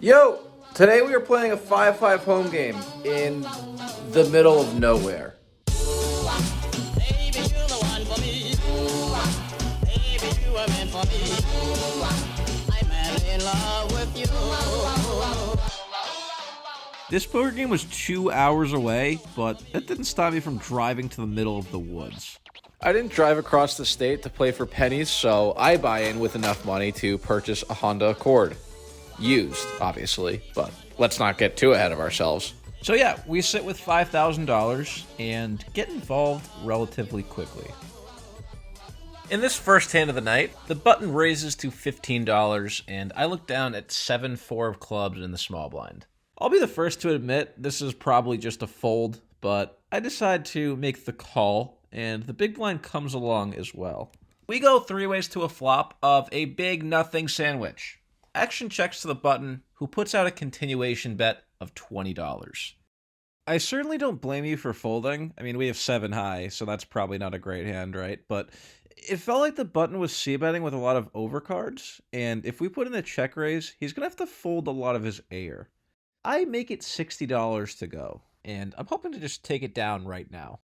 Yo, today we are playing a 5-5 home game in the middle of nowhere. Baby, you're the one for me. Baby, you were meant for me. I'm madly in love with you. This poker game was 2 hours away, but that didn't stop me from driving to the middle of the woods. I didn't drive across the state to play for pennies, so I buy in with enough money to purchase a Honda Accord. Used, obviously, but let's not get too ahead of ourselves. So yeah, we sit with $5,000 and get involved relatively quickly. In this first hand of the night, the button raises to $15, and I look down at 7-4 of clubs in the small blind. I'll be the first to admit this is probably just a fold, but I decide to make the call, and the big blind comes along as well. We go three ways to a flop of a big nothing sandwich. Action checks to the button, who puts out a continuation bet of $20. I certainly don't blame you for folding. I mean, we have 7 high, so that's probably not a great hand, right? But it felt like the button was c-betting with a lot of overcards, and if we put in a check raise, he's going to have to fold a lot of his air. I make it $60 to go, and I'm hoping to just take it down right now.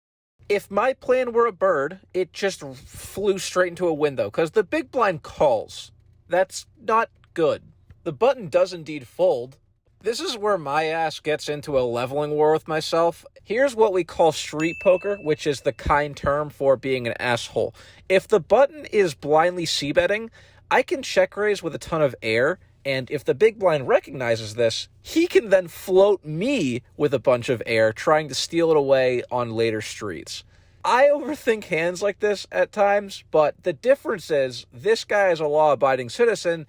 If my plan were a bird, it just flew straight into a window, because the big blind calls. That's not good. The button does indeed fold. This is where my ass gets into a leveling war with myself. Here's what we call street poker, which is the kind term for being an asshole. If the button is blindly c-betting, I can check raise with a ton of air, and if the big blind recognizes this, he can then float me with a bunch of air, trying to steal it away on later streets. I overthink hands like this at times, but the difference is this guy is a law-abiding citizen,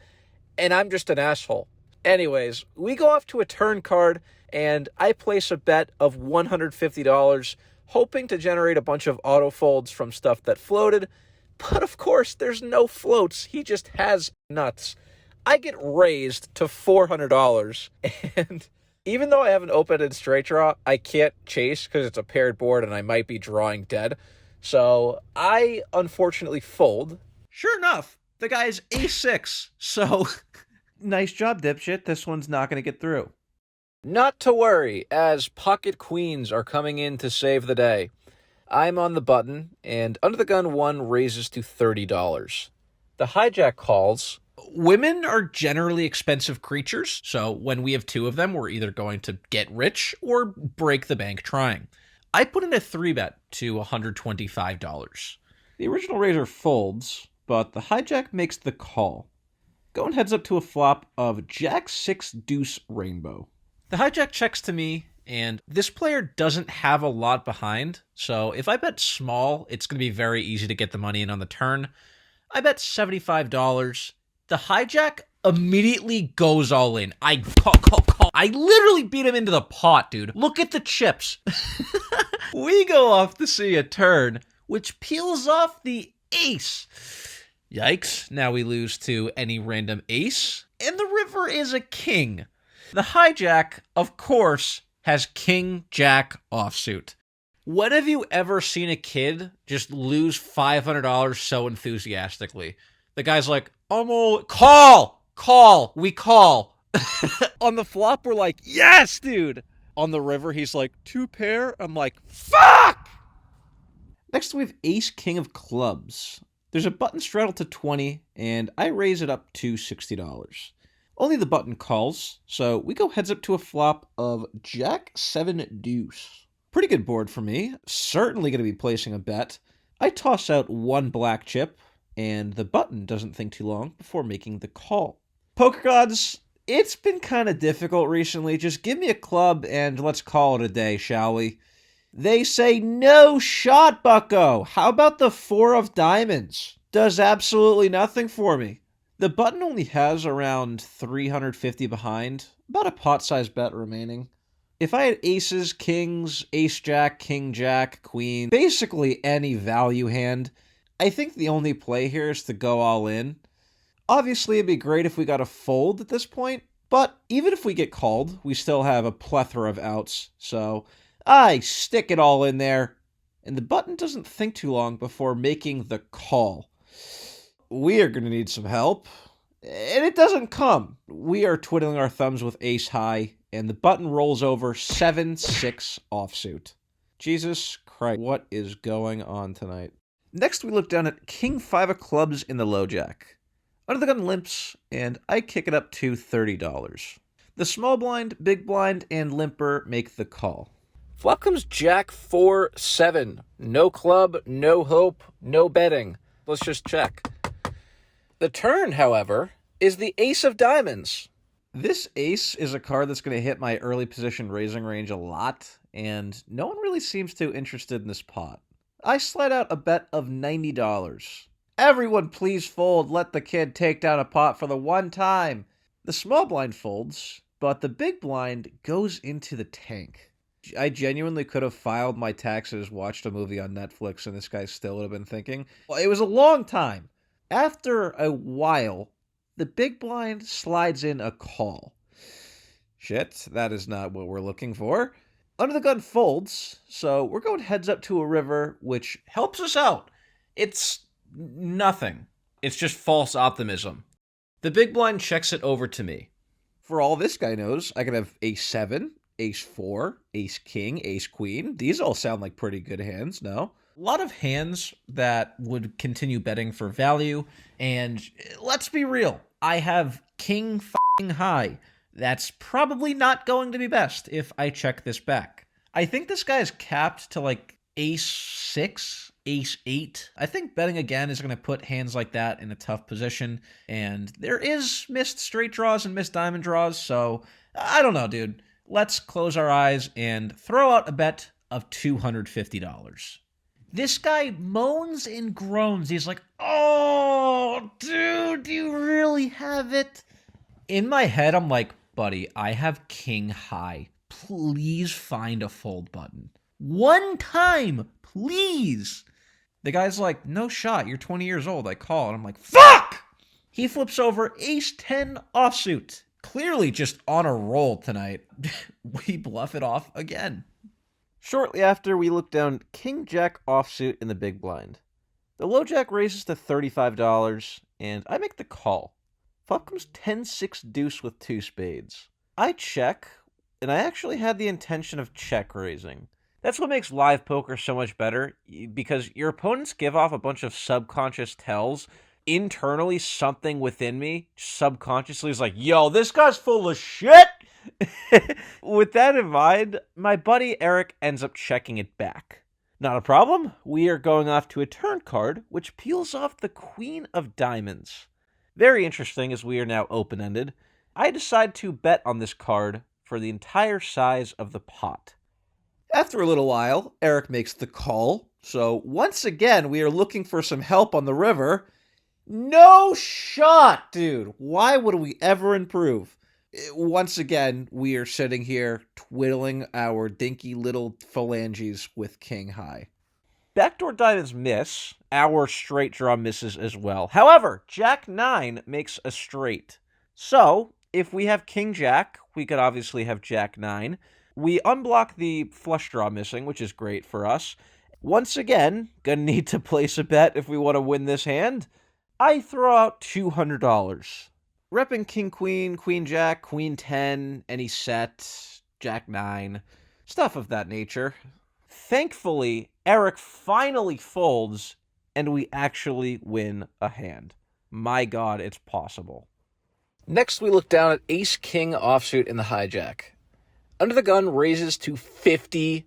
and I'm just an asshole. Anyways, we go off to a turn card, and I place a bet of $150, hoping to generate a bunch of auto folds from stuff that floated. But of course, there's no floats. He just has nuts. I get raised to $400, and even though I have an open-ended straight draw, I can't chase because it's a paired board and I might be drawing dead. So I unfortunately fold. Sure enough, the guy's A6, so nice job, dipshit. This one's not going to get through. Not to worry, as pocket queens are coming in to save the day. I'm on the button, and under the gun one raises to $30. The hijack calls. Women are generally expensive creatures, so when we have 2 of them, we're either going to get rich or break the bank trying. I put in a 3-bet to $125. The original raiser folds, but the hijack makes the call. Going heads up to a flop of Jack 6 Deuce Rainbow. The hijack checks to me, and this player doesn't have a lot behind, so if I bet small, it's going to be very easy to get the money in on the turn. I bet $75. The hijack immediately goes all in. I call. I literally beat him into the pot, dude. Look at the chips. We go off to see a turn, which peels off the ace. Yikes, now we lose to any random ace, and the river is a king. The hijack, of course, has king jack offsuit. When have you ever seen a kid just lose $500 so enthusiastically? The guy's like, I'm all, we call. On the flop, we're like, yes, dude. On the river, he's like, 2 pair. I'm like, fuck! Next, we have ace king of clubs. There's a button straddle to 20, and I raise it up to $60. Only the button calls, so we go heads up to a flop of Jack 7 Deuce. Pretty good board for me. Certainly going to be placing a bet. I toss out 1 black chip, and the button doesn't think too long before making the call. Poker gods, it's been kind of difficult recently. Just give me a club and let's call it a day, shall we? They say no shot, bucko. How about the 4 of diamonds? Does absolutely nothing for me. The button only has around 350 behind, about a pot-sized bet remaining. If I had aces, kings, ace-jack, king-jack, queen, basically any value hand, I think the only play here is to go all in. Obviously, it'd be great if we got a fold at this point, but even if we get called, we still have a plethora of outs, so I stick it all in there, and the button doesn't think too long before making the call. We are going to need some help, And it doesn't come. We are twiddling our thumbs with ace high, and the button rolls over 7-6 offsuit. Jesus Christ, what is going on tonight? Next, we look down at king 5 of clubs in the low jack. Under the gun limps, and I kick it up to $30. The small blind, big blind, and limper make the call. Flop comes Jack 4-7. No club, no hope, no betting. Let's just check. The turn, however, is the ace of diamonds. This ace is a card that's going to hit my early position raising range a lot, and no one really seems too interested in this pot. I slide out a bet of $90. Everyone please fold, let the kid take down a pot for the one time. The small blind folds, but the big blind goes into the tank. I genuinely could have filed my taxes, watched a movie on Netflix, and this guy still would have been thinking, well, it was a long time. After a while, the big blind slides in a call. Shit, that is not what we're looking for. Under the gun folds, so we're going heads up to a river, which helps us out. It's nothing. It's just false optimism. The big blind checks it over to me. For all this guy knows, I can have ace 7, ace 4, ace king, ace queen. These all sound like pretty good hands, no? A lot of hands that would continue betting for value, and let's be real, I have king f***ing high. That's probably not going to be best if I check this back. I think this guy is capped to like ace 6, ace 8. I think betting again is going to put hands like that in a tough position, and there is missed straight draws and missed diamond draws, so I don't know, dude. Let's close our eyes and throw out a bet of $250. This guy moans and groans. He's like, oh, dude, do you really have it? In my head, I'm like, buddy, I have king high. Please find a fold button. One time, please. The guy's like, no shot. You're 20 years old. I call. And I'm like, fuck! He flips over ace 10 offsuit. Clearly just on a roll tonight. We bluff it off again. Shortly after, we look down king jack offsuit in the big blind. The low jack raises to $35, and I make the call. Flop comes 10-6 deuce with 2 spades. I check, and I actually had the intention of check raising. That's what makes live poker so much better, because your opponents give off a bunch of subconscious tells. Internally, something within me subconsciously is like, yo, this guy's full of shit! With that in mind, my buddy Eric ends up checking it back. Not a problem. We are going off to a turn card, which peels off the queen of diamonds. Very interesting, as we are now open-ended. I decide to bet on this card for the entire size of the pot. After a little while, Eric makes the call. So once again, we are looking for some help on the river. No shot, dude. Why would we ever improve? Once again, we are sitting here twiddling our dinky little phalanges with king high. Backdoor diamonds miss. Our straight draw misses as well. However, jack 9 makes a straight. So, if we have king jack, we could obviously have jack 9. We unblock the flush draw missing, which is great for us. Once again, gonna need to place a bet if we want to win this hand. I throw out $200. Repping king queen, queen jack, queen 10, any set, jack 9, stuff of that nature. Thankfully, Eric finally folds, and we actually win a hand. My God, it's possible. Next, we look down at ace-king offsuit in the hijack. Under the gun raises to $50.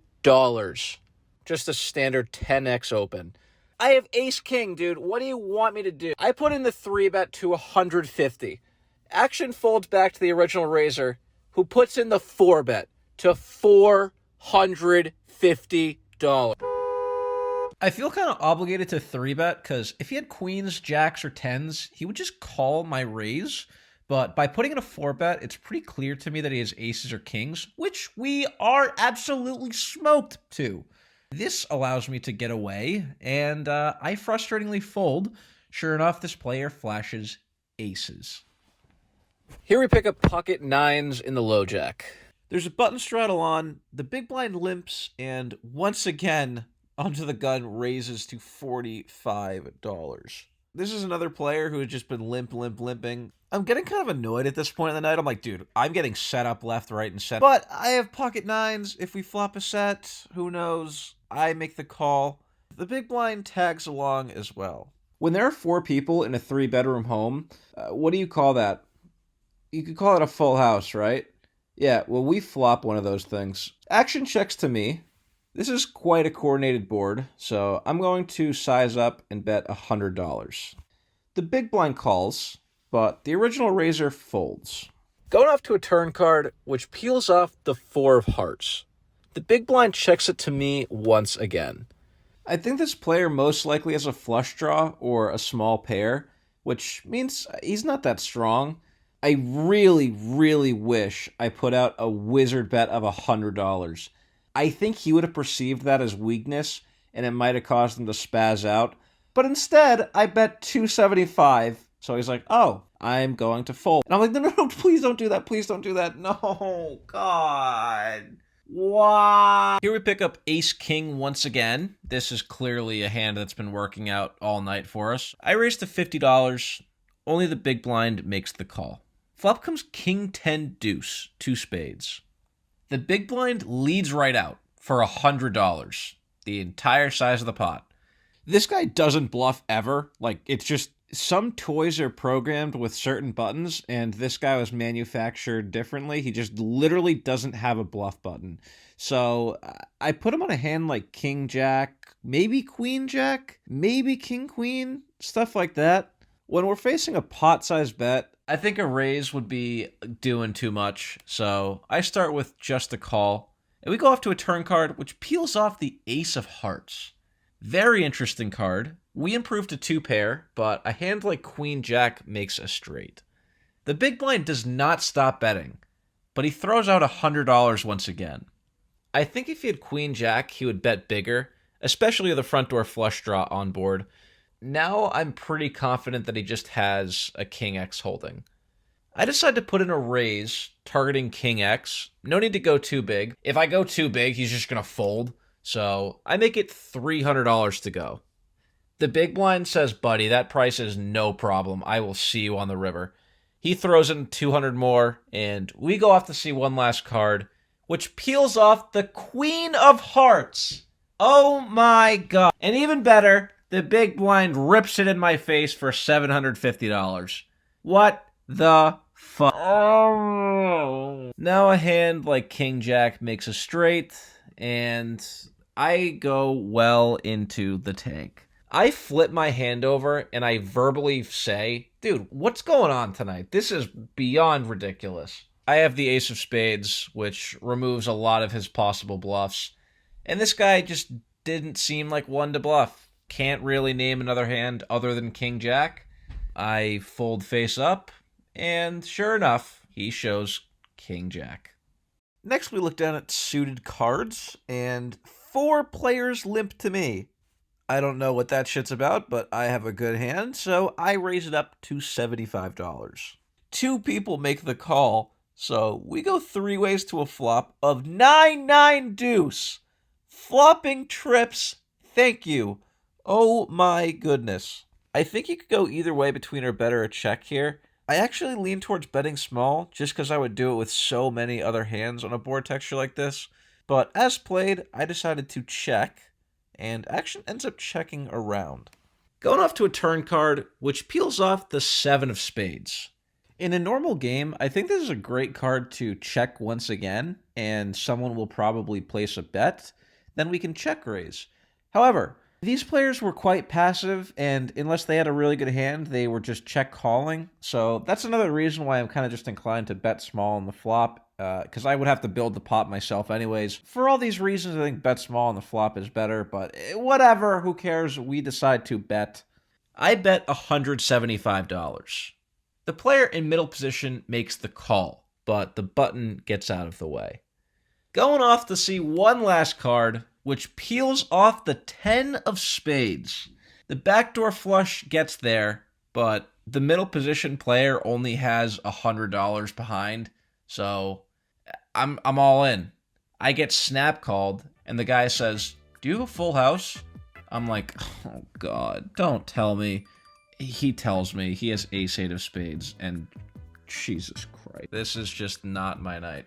Just a standard 10x open. I have ace-king, dude. What do you want me to do? I put in the 3-bet to 150. Action folds back to the original raiser, who puts in the 4-bet to $450. I feel kind of obligated to 3-bet, because if he had queens, jacks, or 10s, he would just call my raise. But by putting in a 4-bet, it's pretty clear to me that he has aces or kings, which we are absolutely smoked to. This allows me to get away, and I frustratingly fold. Sure enough, this player flashes aces. Here we pick up pocket 9s in the low jack. There's a button straddle on, the big blind limps, and once again, under the gun raises to $45. This is another player who has just been limping. I'm getting kind of annoyed at this point in the night. I'm like, dude, I'm getting set up left, right, and center. But I have pocket nines. If we flop a set, who knows? I make the call. The big blind tags along as well. When there are 4 people in a 3-bedroom home, what do you call that? You could call it a full house, right? Yeah, well, we flop one of those things. Action checks to me. This is quite a coordinated board, so I'm going to size up and bet $100. The big blind calls, but the original raiser folds. Going off to a turn card, which peels off the 4 of hearts. The big blind checks it to me once again. I think this player most likely has a flush draw or a small pair, which means he's not that strong. I really wish I put out a wizard bet of $100. I think he would have perceived that as weakness, and it might have caused him to spaz out. But instead, I bet $275. So he's like, oh, I'm going to fold. And I'm like, no, please don't do that. Please don't do that. No, God. Why? Here we pick up ace-king once again. This is clearly a hand that's been working out all night for us. I raised to $50. Only the big blind makes the call. Flop comes king-10 deuce, 2 spades. The big blind leads right out for $100, the entire size of the pot. This guy doesn't bluff ever. Like, it's just some toys are programmed with certain buttons, and this guy was manufactured differently. He just literally doesn't have a bluff button. So I put him on a hand like king jack, maybe queen jack, maybe king queen, stuff like that. When we're facing a pot-sized bet, I think a raise would be doing too much, so I start with just a call. And we go off to a turn card, which peels off the ace of hearts. Very interesting card. We improve to 2 pair, but a hand like queen jack makes a straight. The big blind does not stop betting, but he throws out $100 once again. I think if he had queen jack, he would bet bigger, especially with the front door flush draw on board. Now I'm pretty confident that he just has a king X holding. I decide to put in a raise targeting king X. No need to go too big. If I go too big, he's just going to fold. So I make it $300 to go. The big blind says, buddy, that price is no problem. I will see you on the river. He throws in 200 more, and we go off to see one last card, which peels off the queen of hearts. Oh my God. And even better, the big blind rips it in my face for $750. What the fuck? Oh. Now a hand like king jack makes a straight, and I go well into the tank. I flip my hand over and I verbally say, dude, what's going on tonight? This is beyond ridiculous. I have the ace of spades, which removes a lot of his possible bluffs. And this guy just didn't seem like one to bluff. Can't really name another hand other than king jack. I fold face up, and sure enough, he shows king jack. Next, we look down at suited cards, and 4 players limp to me. I don't know what that shit's about, but I have a good hand, so I raise it up to $75. 2 people make the call, so we go 3 ways to a flop of 9-9 deuce. Flopping trips, thank you. Oh my goodness. I think you could go either way between our bet or a check here. I actually lean towards betting small, just because I would do it with so many other hands on a board texture like this. But as played, I decided to check, and action ends up checking around. Going off to a turn card, which peels off the 7 of spades. In a normal game, I think this is a great card to check once again, and someone will probably place a bet. Then we can check raise. However, these players were quite passive, and unless they had a really good hand, they were just check calling. So that's another reason why I'm kind of just inclined to bet small on the flop, because I would have to build the pot myself anyways. For all these reasons, I think bet small on the flop is better, but whatever, who cares? We decide to bet. I bet $175. The player in middle position makes the call, but the button gets out of the way. Going off to see one last card, which peels off the 10 of spades. The backdoor flush gets there, but the middle position player only has $100 behind, so I'm all in. I get snap called, and the guy says, do you have a full house? I'm like, oh God, don't tell me. He tells me he has ace-8 of spades, and Jesus Christ. This is just not my night.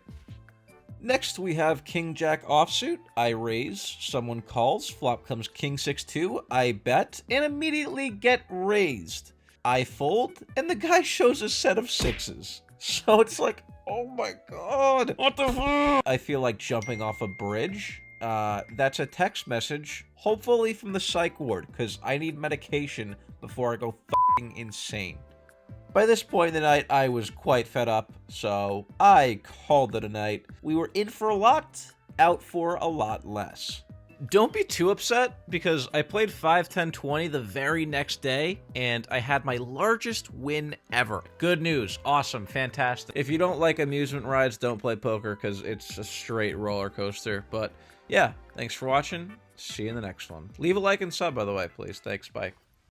Next, we have king-jack offsuit. I raise, someone calls, flop comes king-6-2, I bet, and immediately get raised. I fold, and the guy shows a set of sixes. So it's like, oh my god, what the fuck? I feel like jumping off a bridge. That's a text message, hopefully from the psych ward, because I need medication before I go f***ing insane. By this point in the night, I was quite fed up, so I called it a night. We were in for a lot, out for a lot less. Don't be too upset, because I played 5, 10, 20 the very next day, and I had my largest win ever. Good news. Awesome. Fantastic. If you don't like amusement rides, don't play poker, because it's a straight roller coaster. But yeah, thanks for watching. See you in the next one. Leave a like and sub, by the way, please. Thanks. Bye.